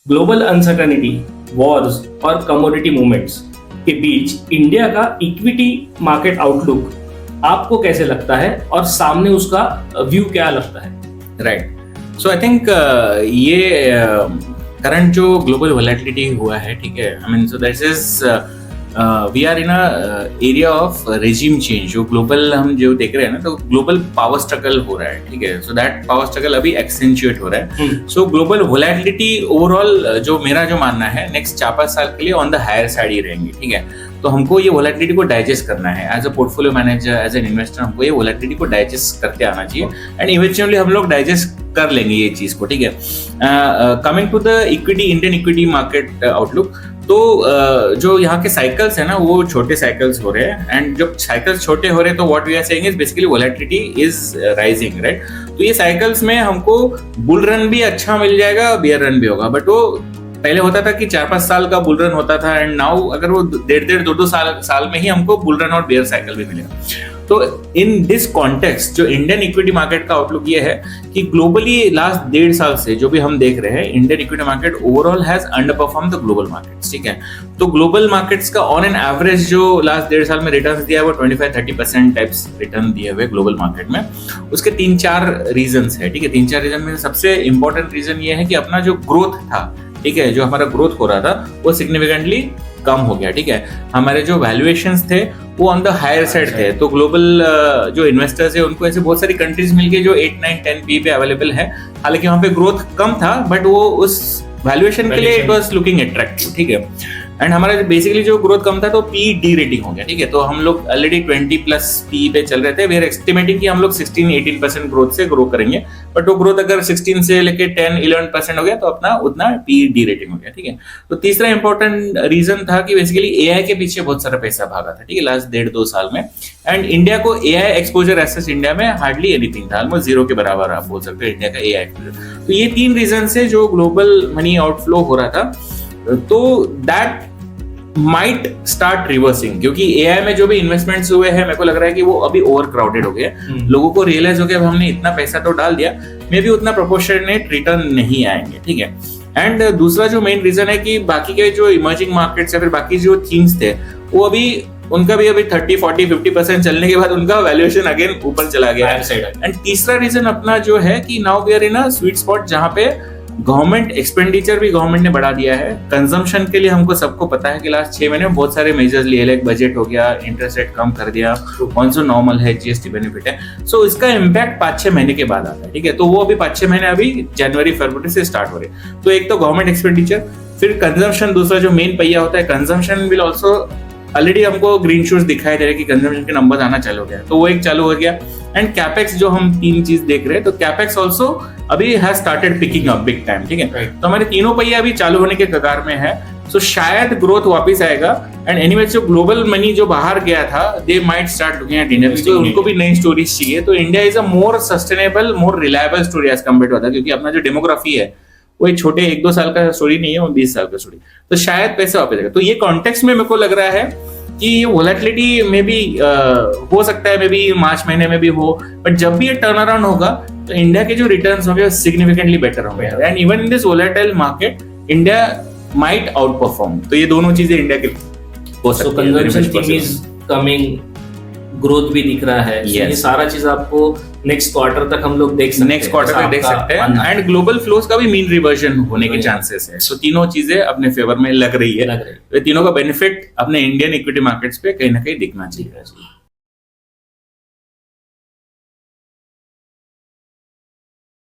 Global uncertainty, Wars और commodity movements के बीच India का इक्विटी मार्केट आउटलुक आपको कैसे लगता है और सामने उसका व्यू क्या लगता है? राइट, सो आई थिंक ये करंट जो ग्लोबल वोलेटिलिटी हुआ है, ठीक है, I mean so that is we are in a area of regime change. जो ग्लोबल हम जो देख रहे हैं ना, तो ग्लोबल पावर स्ट्रगल हो रहा है, ठीक है, सो दैट पावर स्ट्रगल अभी एक्सेंचुएट हो रहा है। सो ग्लोबल वोलेटिलिटी ओवरऑल जो मेरा जो मानना है नेक्स्ट 4-5 साल के लिए ऑन द हायर साइड ही रहेंगे, ठीक है। तो हमको ये वोलेटिलिटी को डाइजेस्ट करना है as a portfolio manager, as an investor, हमको ये वोलेटिलिटी को डाइजेस्ट करते आना चाहिए एंड इवेंचुअली हम लोग डाइजेस्ट कर लेंगे ये चीज को, ठीक है। Coming to the equity, Indian equity market outlook, तो जो यहाँ के साइकिल्स है ना, वो छोटे साइकिल्स हो रहे हैं एंड जब साइकिल्स छोटे हो रहे हैं तो what we are saying is basically volatility is rising, right. तो ये साइकिल्स में हमको बुल रन भी अच्छा मिल जाएगा, बियर रन भी होगा, बट वो पहले होता था कि 4-5 साल का बुल रन होता था एंड नाउ अगर वो 1.5-2 साल में ही हमको बुल रन और बियर साइकिल भी मिलेगा। तो इन दिस कॉन्टेक्स्ट जो इंडियन इक्विटी मार्केट का आउटलुक ये है कि ग्लोबली लास्ट 1.5 साल से जो भी हम देख रहे हैं, Indian equity market overall has under perform the global markets, ठीक है। तो ग्लोबल मार्केट्स का ऑन एन एवरेज जो लास्ट 1.5 साल में रिटर्न दिया है वो 25-30% टाइप्स रिटर्न दिए हुए ग्लोबल मार्केट में। उसके 3-4 रीजंस है, ठीक है। 3-4 रीजन में सबसे इंपॉर्टेंट रीजन ये है कि अपना जो ग्रोथ था, ठीक है, जो हमारा ग्रोथ हो रहा था वो सिग्निफिकेंटली कम हो गया, ठीक है। हमारे जो वैल्यूएशंस थे वो ऑन द हायर साइड थे। तो ग्लोबल जो इन्वेस्टर्स है उनको ऐसे बहुत सारी कंट्रीज मिल गई जो 8-9-10 पी पे अवेलेबल है, हालांकि वहां पे ग्रोथ कम था बट वो उस वैल्यूएशन के लिए इट वाज लुकिंग अट्रैक्टिव, ठीक है। एंड हमारा बेसिकली जो ग्रोथ कम था तो पी डी रेटिंग हो गया, ठीक है। तो हम लोग ऑलरेडी 20+ पी पे चल रहे थे, वी आर एस्टिमेटिंग कि हम लोग 16-18% ग्रोथ से ग्रो करेंगे, बट वो ग्रोथ अगर 16 से लेके 10-11% हो गया तो अपना उतना पी डी रेटिंग हो गया, ठीक है। तो तीसरा इंपॉर्टेंट रीजन था कि बेसिकली एआई के पीछे बहुत सारा पैसा भागा था, ठीक है, लास्ट 1.5-2 साल में। एंड इंडिया को एआई एक्सपोजर एसेस इंडिया में हार्डली एनीथिंग था, ऑलमोस्ट जीरो के बराबर आप बोल सकते हो इंडिया का एआई एक्सपोजर। तो ये 3 रीजन से जो ग्लोबल मनी आउटफ्लो हो रहा था, तो दैट माइट स्टार्ट रिवर्सिंग, क्योंकि एआई में जो भी इन्वेस्टमेंट्स हुए हैं मेरे को लग रहा है कि वो अभी ओवर क्राउडेड हो गए। लोगों को रियलाइज हो गया अब हमने इतना पैसा तो डाल दिया, मे भी उतना प्रोपोर्शनेट रिटर्न नहीं आएंगे, ठीक है। एंड दूसरा जो मेन रीजन है कि बाकी के जो इमर्जिंग मार्केट्स या फिर बाकी जो थीम्स थे वो अभी उनका भी अभी 30-40-50% चलने के बाद उनका वैल्यूएशन अगेन ऊपर चला गया है। एंड तीसरा रीजन अपना जो है कि now we are in a sweet spot जहां पे गवर्नमेंट एक्सपेंडिचर भी गवर्नमेंट ने बढ़ा दिया है। कंजम्पशन के लिए हमको सबको पता है कि लास्ट 6 महीने में बहुत सारे मेजर्स लिए, लाइक बजट हो गया, इंटरेस्ट रेट कम कर दिया, ऑल्सो नॉर्मल है, जीएसटी बेनिफिट है। सो इसका इम्पैक्ट 5-6 महीने के बाद आता है, ठीक है। तो वो अभी 5-6 महीने अभी जनवरी-फरवरी से स्टार्ट हो रहे हैं। तो एक तो गवर्नमेंट एक्सपेंडिचर, फिर कंजम्पशन, दूसरा जो मेन पहिया होता है कंजम्पशन विल ऑल्सो, ऑलरेडी हमको ग्रीन शूट्स दिखाई दे रहे हैं कि कंजम्पशन के नंबर आना चालू हो गया, तो वो एक चालू हो गया। एंड कैपेक्स जो हम 3 चीज देख रहे हैं, तो कैपेक्स ऑल्सो अभी has started picking up big time, ठीक है। तो हमारे तीनों पहिया अभी चालू होने के कगार में है। सो शायद ग्रोथ वापस आएगा। एंड एनीवे जो ग्लोबल मनी जो बाहर गया था, they might start looking at India, तो उनको भी नई स्टोरीज चाहिए। तो India is a more sustainable, more reliable story as compare to other, क्योंकि अपना जो डेमोग्राफी है वो एक छोटे 1-2 साल का स्टोरी नहीं है, वो 20 साल का स्टोरी। तो शायद पैसे वापस आएगा। तो ये कॉन्टेक्स्ट में मेरे को लग रहा है कि ये वोलेटिलिटी में भी हो सकता है, मे बी मार्च महीने में भी हो, बट जब भी ये टर्न अराउंड होगा तो इंडिया के जो रिटर्न्स होंगे सिग्निफिकेंटली बेटर होंगे। And even in this volatile market India might out perform. तो ये दोनों चीजें इंडिया के हो सकती है। कंजम्पशन इज कमिंग, ग्रोथ भी दिख रहा है, ये सारा चीज आपको नेक्स्ट क्वार्टर तक हम लोग देख सकते हैं। एंड ग्लोबल फ्लोज का भी मीन रिवर्जन होने के चांसेस है। सो तीनों चीजें अपने फेवर में लग रही है। तीनों का बेनिफिट अपने इंडियन इक्विटी मार्केट्स पे कहीं ना कहीं दिखना चाहिए।